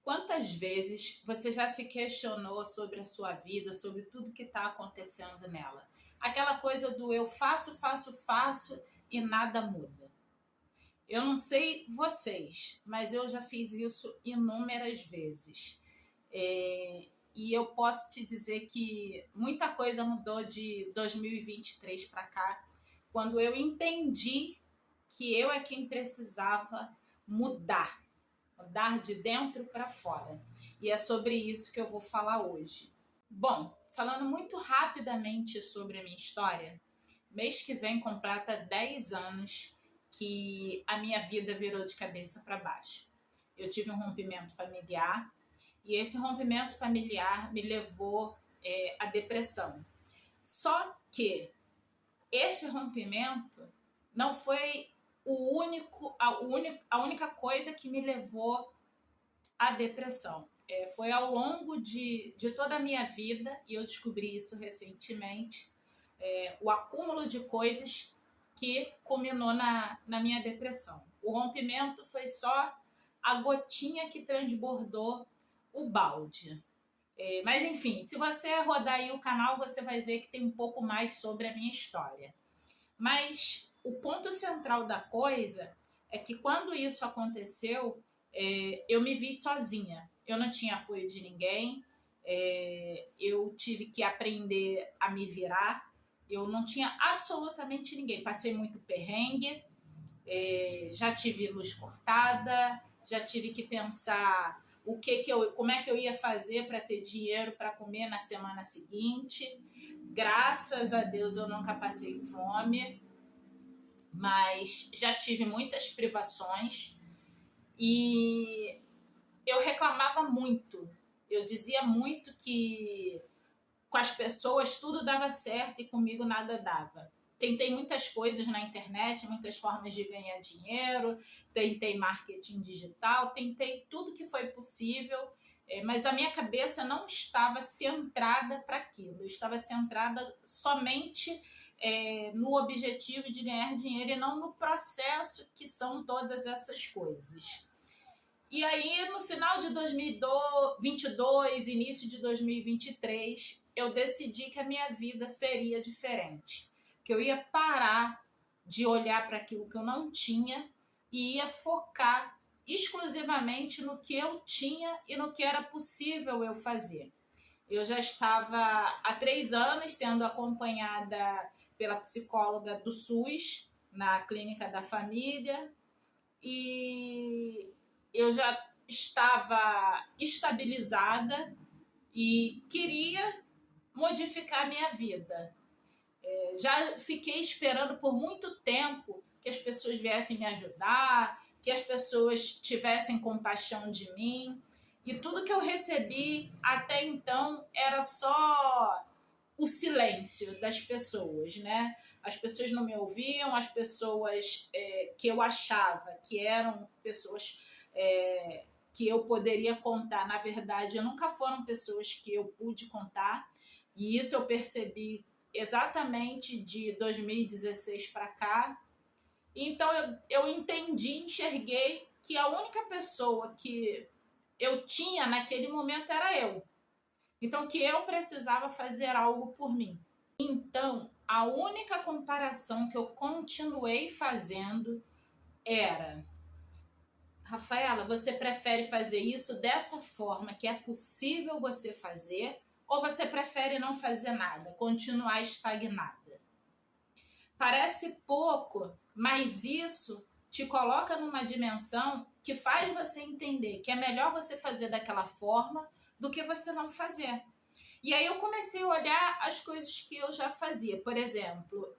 Quantas vezes você já se questionou sobre a sua vida, sobre tudo que está acontecendo nela? Aquela coisa do eu faço, faço, faço e nada muda. Eu não sei vocês, mas eu já fiz isso inúmeras vezes. E eu posso te dizer que muita coisa mudou de 2023 para cá, quando eu entendi que eu é quem precisava mudar. Mudar de dentro para fora. E é sobre isso que eu vou falar hoje. Bom, falando muito rapidamente sobre a minha história, mês que vem completa 10 anos que a minha vida virou de cabeça para baixo. Eu tive um rompimento familiar e esse rompimento familiar me levou à depressão. Só que esse rompimento não foi a única coisa que me levou à depressão. Foi ao longo de toda a minha vida, e eu descobri isso recentemente, o acúmulo de coisas que culminou na minha depressão. O rompimento foi só a gotinha que transbordou o balde. Mas enfim, se você rodar aí o canal, você vai ver que tem um pouco mais sobre a minha história. Mas o ponto central da coisa é que quando isso aconteceu, eu me vi sozinha. Eu não tinha apoio de ninguém, eu tive que aprender a me virar. Eu não tinha absolutamente ninguém. Passei muito perrengue, já tive luz cortada, já tive que pensar como é que eu ia fazer para ter dinheiro para comer na semana seguinte. Graças a Deus eu nunca passei fome, mas já tive muitas privações e eu reclamava muito. Eu dizia muito que com as pessoas tudo dava certo e comigo nada dava. Tentei muitas coisas na internet, muitas formas de ganhar dinheiro, tentei marketing digital, tentei tudo que foi possível, mas a minha cabeça não estava centrada para aquilo. Eu estava centrada somente no objetivo de ganhar dinheiro e não no processo que são todas essas coisas. E aí, no final de 2022, início de 2023, eu decidi que a minha vida seria diferente. Que eu ia parar de olhar para aquilo que eu não tinha e ia focar exclusivamente no que eu tinha e no que era possível eu fazer. Eu já estava há 3 anos sendo acompanhada pela psicóloga do SUS, na clínica da família, e eu já estava estabilizada e queria modificar a minha vida. Já fiquei esperando por muito tempo que as pessoas viessem me ajudar, que as pessoas tivessem compaixão de mim. E tudo que eu recebi até então era só o silêncio das pessoas, né? As pessoas não me ouviam, as pessoas que eu achava que eram pessoas que eu poderia contar, na verdade, nunca foram pessoas que eu pude contar. E isso eu percebi exatamente de 2016 para cá. Então eu entendi, enxerguei que a única pessoa que eu tinha naquele momento era eu. Então que eu precisava fazer algo por mim. Então a única comparação que eu continuei fazendo era: Rafaela, você prefere fazer isso dessa forma que é possível você fazer, ou você prefere não fazer nada, continuar estagnada? Parece pouco, mas isso te coloca numa dimensão que faz você entender que é melhor você fazer daquela forma do que você não fazer. E aí eu comecei a olhar as coisas que eu já fazia. Por exemplo,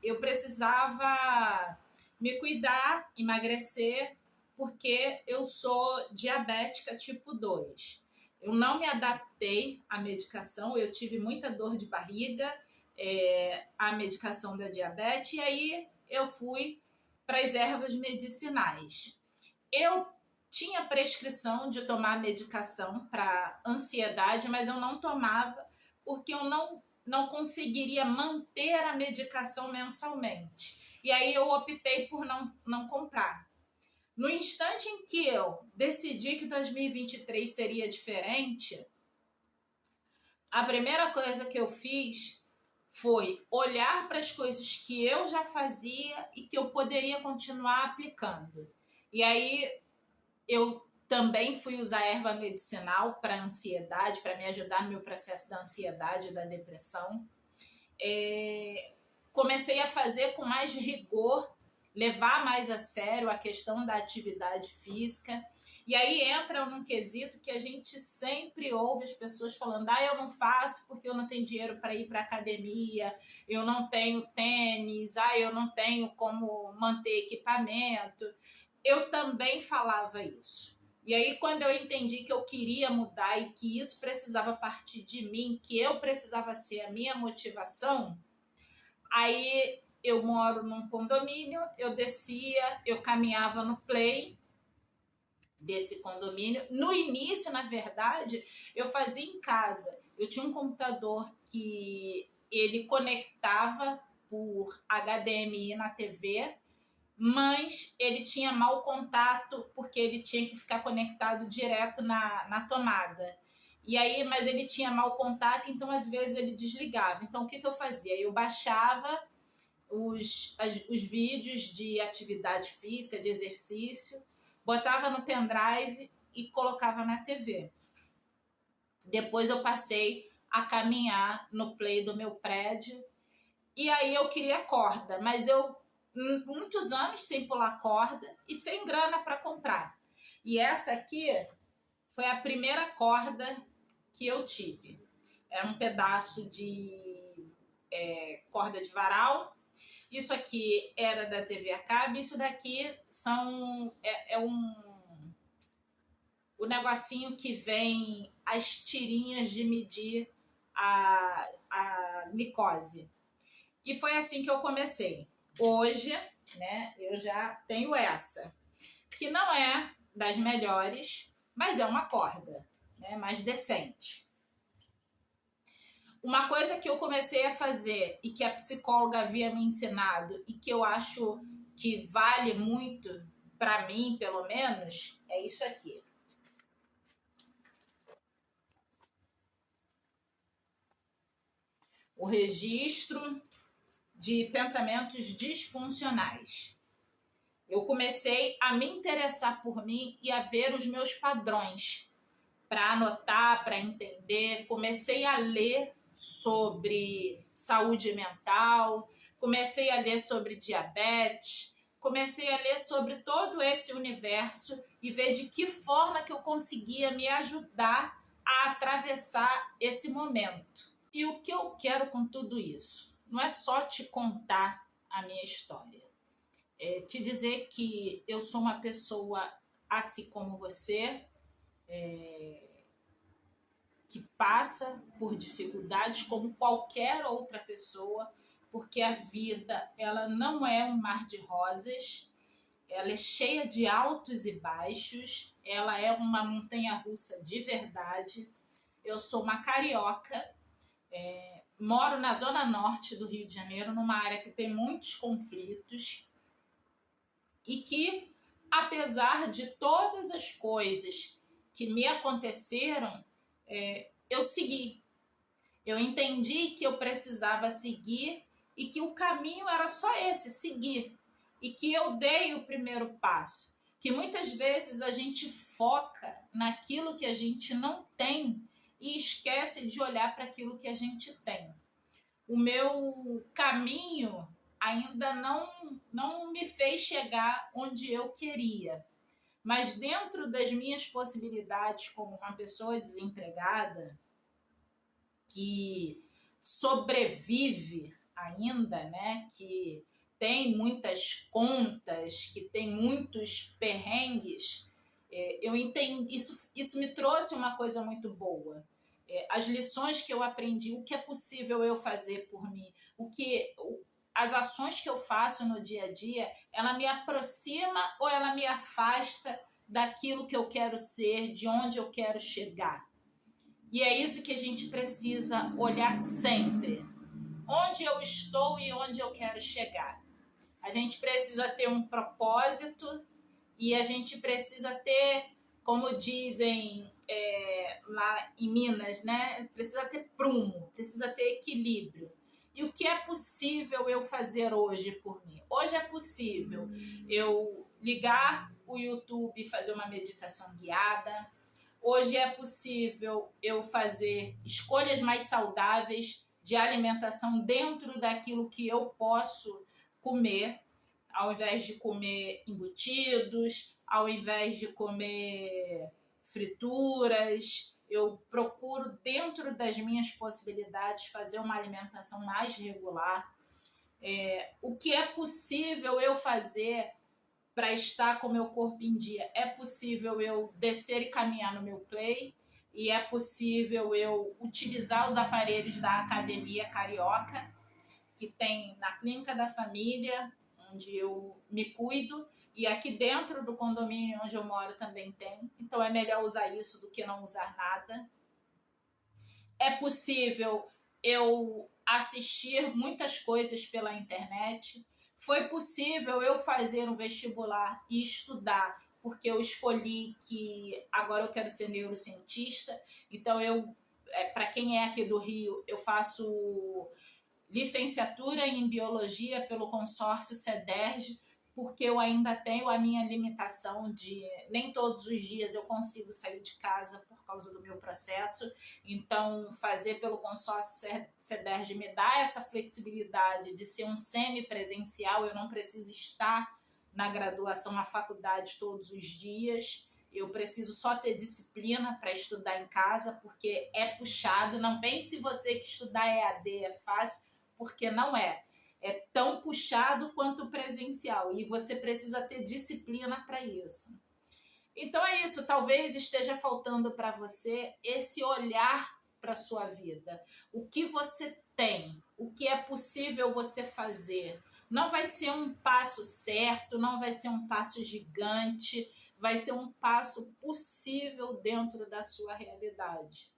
eu precisava me cuidar, emagrecer, porque eu sou diabética tipo 2. Eu não me adaptei à medicação, eu tive muita dor de barriga, a medicação da diabetes, e aí eu fui para as ervas medicinais. Eu tinha prescrição de tomar medicação para ansiedade, mas eu não tomava porque eu não conseguiria manter a medicação mensalmente. E aí eu optei por não comprar. No instante em que eu decidi que 2023 seria diferente, a primeira coisa que eu fiz foi olhar para as coisas que eu já fazia e que eu poderia continuar aplicando. E aí eu também fui usar erva medicinal para ansiedade, para me ajudar no meu processo da ansiedade e da depressão. Comecei a fazer com mais rigor, levar mais a sério a questão da atividade física. E aí entra num quesito que a gente sempre ouve as pessoas falando: eu não faço porque eu não tenho dinheiro para ir para academia, eu não tenho tênis, eu não tenho como manter equipamento. Eu também falava isso. E aí, quando eu entendi que eu queria mudar e que isso precisava partir de mim, que eu precisava ser a minha motivação, aí eu moro num condomínio, eu descia, eu caminhava no play desse condomínio. No início, na verdade, eu fazia em casa. Eu tinha um computador que ele conectava por HDMI na TV, mas ele tinha mau contato porque ele tinha que ficar conectado direto na tomada. E aí, mas ele tinha mau contato, então às vezes ele desligava. Então o que eu fazia? Eu baixava os vídeos de atividade física, de exercício, botava no pendrive e colocava na TV. Depois eu passei a caminhar no play do meu prédio e aí eu queria corda, mas eu muitos anos sem pular corda e sem grana para comprar. E essa aqui foi a primeira corda que eu tive. Era um pedaço de corda de varal. Isso aqui era da TV a cabo. Isso daqui o negocinho que vem as tirinhas de medir a glicose. E foi assim que eu comecei. Hoje, né, eu já tenho essa, que não é das melhores, mas é uma corda, né, mais decente. Uma coisa que eu comecei a fazer e que a psicóloga havia me ensinado e que eu acho que vale muito para mim, pelo menos, é isso aqui. O registro de pensamentos disfuncionais. Eu comecei a me interessar por mim e a ver os meus padrões, para anotar, para entender. Comecei a ler sobre saúde mental, comecei a ler sobre diabetes, comecei a ler sobre todo esse universo e ver de que forma que eu conseguia me ajudar a atravessar esse momento. E o que eu quero com tudo isso? Não é só te contar a minha história. É te dizer que eu sou uma pessoa assim como você, que passa por dificuldades como qualquer outra pessoa, porque a vida ela não é um mar de rosas, ela é cheia de altos e baixos, ela é uma montanha-russa de verdade. Eu sou uma carioca, moro na zona norte do Rio de Janeiro, numa área que tem muitos conflitos e que, apesar de todas as coisas que me aconteceram, eu segui. Eu entendi que eu precisava seguir e que o caminho era só esse, seguir. E que eu dei o primeiro passo. Que muitas vezes a gente foca naquilo que a gente não tem e esquece de olhar para aquilo que a gente tem. O meu caminho ainda não me fez chegar onde eu queria. Mas dentro das minhas possibilidades como uma pessoa desempregada, que sobrevive ainda, né? Que tem muitas contas, que tem muitos perrengues, eu entendi, isso me trouxe uma coisa muito boa. As lições que eu aprendi, o que é possível eu fazer por mim, as ações que eu faço no dia a dia, ela me aproxima ou ela me afasta daquilo que eu quero ser, de onde eu quero chegar. E é isso que a gente precisa olhar sempre. Onde eu estou e onde eu quero chegar. A gente precisa ter um propósito e a gente precisa ter, como dizem lá em Minas, né? Precisa ter prumo, precisa ter equilíbrio. E o que é possível eu fazer hoje por mim? Hoje é possível eu ligar o YouTube e fazer uma meditação guiada. Hoje é possível eu fazer escolhas mais saudáveis de alimentação dentro daquilo que eu posso comer, ao invés de comer embutidos, ao invés de comer frituras. Eu procuro, dentro das minhas possibilidades, fazer uma alimentação mais regular. O que é possível eu fazer para estar com o meu corpo em dia? É possível eu descer e caminhar no meu play, e é possível eu utilizar os aparelhos da Academia Carioca, que tem na Clínica da Família, onde eu me cuido, e aqui dentro do condomínio onde eu moro também tem. Então é melhor usar isso do que não usar nada. É possível eu assistir muitas coisas pela internet. Foi possível eu fazer um vestibular e estudar, porque eu escolhi que agora eu quero ser neurocientista. Então, para quem é aqui do Rio, eu faço licenciatura em biologia pelo consórcio CEDERJ, porque eu ainda tenho a minha limitação de nem todos os dias eu consigo sair de casa por causa do meu processo. Então, fazer pelo consórcio CEDERJ me dá essa flexibilidade de ser um semipresencial. Eu não preciso estar na graduação, na faculdade todos os dias. Eu preciso só ter disciplina para estudar em casa, porque é puxado. Não pense você que estudar EAD é fácil, porque não é. É tão puxado quanto o presencial, e você precisa ter disciplina para isso. Então é isso, talvez esteja faltando para você esse olhar para a sua vida. O que você tem, o que é possível você fazer. Não vai ser um passo certo, não vai ser um passo gigante, vai ser um passo possível dentro da sua realidade.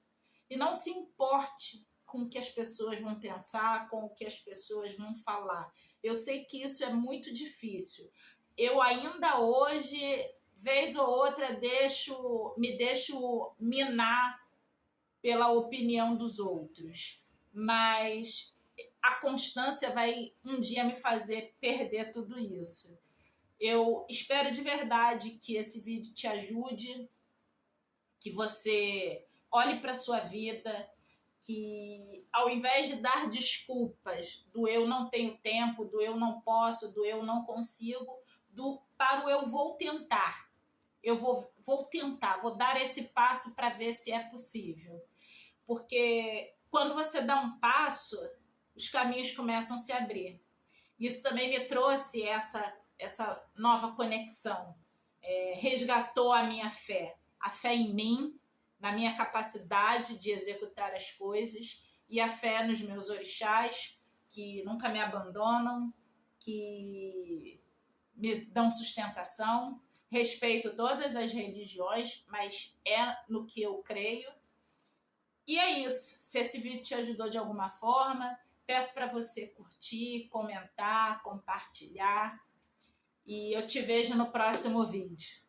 E não se importe com o que as pessoas vão pensar, com o que as pessoas vão falar. Eu sei que isso é muito difícil. Eu ainda hoje, vez ou outra, me deixo minar pela opinião dos outros. Mas a constância vai um dia me fazer perder tudo isso. Eu espero de verdade que esse vídeo te ajude, que você olhe para a sua vida, que ao invés de dar desculpas do eu não tenho tempo, do eu não posso, do eu não consigo, para o eu vou tentar. Eu vou tentar, vou dar esse passo para ver se é possível. Porque quando você dá um passo, os caminhos começam a se abrir. Isso também me trouxe essa nova conexão. Resgatou a minha fé. A fé em mim, na minha capacidade de executar as coisas, e a fé nos meus orixás, que nunca me abandonam, que me dão sustentação. Respeito todas as religiões, mas é no que eu creio. E é isso. Se esse vídeo te ajudou de alguma forma, peço para você curtir, comentar, compartilhar. E eu te vejo no próximo vídeo.